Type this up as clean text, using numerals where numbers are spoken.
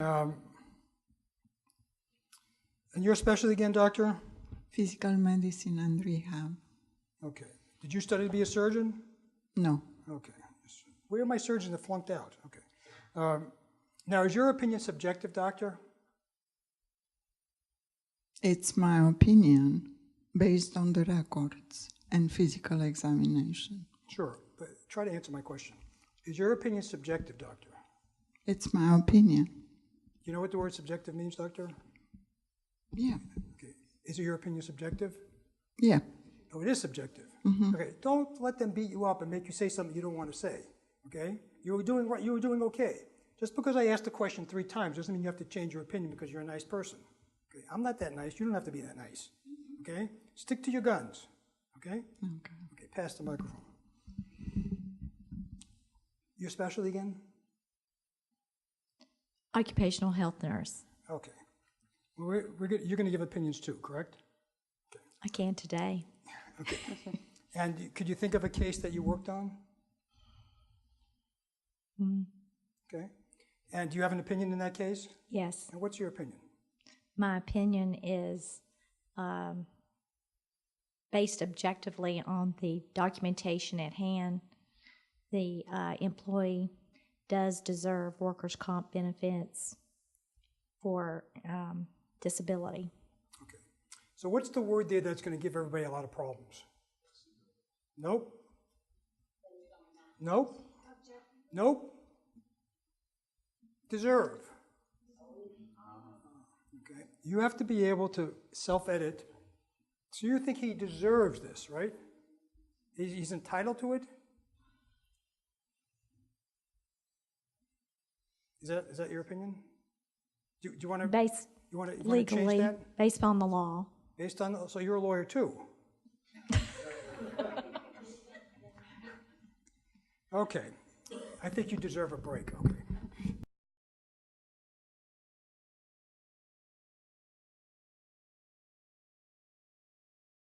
And your specialty again, doctor? Physical medicine and rehab. Okay. Did you study to be a surgeon? No. Okay. Where are my surgeons that flunked out? Okay. Now, is your opinion subjective, doctor? It's my opinion based on the records and physical examination. Sure, but try to answer my question. Is your opinion subjective, doctor? It's my opinion. You know what the word subjective means, doctor? Yeah. Okay. Is your opinion subjective? Yeah. Oh, it is subjective. Mm-hmm. Okay. Don't let them beat you up and make you say something you don't want to say. Okay? You were doing right. You were doing okay. Just because I asked the question 3 times doesn't mean you have to change your opinion because you're a nice person. Okay? I'm not that nice. You don't have to be that nice. Okay? Stick to your guns. Okay? Okay. Okay. Pass the microphone. Your specialty again? Occupational health nurse. Okay. You're going to give opinions too, correct? Okay. I can today. Okay. And could you think of a case that you worked on? Okay. And do you have an opinion in that case? Yes. And what's your opinion? My opinion is based objectively on the documentation at hand. The employee does deserve workers' comp benefits for disability. Okay. So what's the word there that's going to give everybody a lot of problems? Nope. Nope. Nope. Deserve. Okay. You have to be able to self-edit. So you think he deserves this, right? He's entitled to it? Is that your opinion? Do you want to Legally, change that? based on the law. Based on, so you're a lawyer too. Okay. I think you deserve a break. Okay.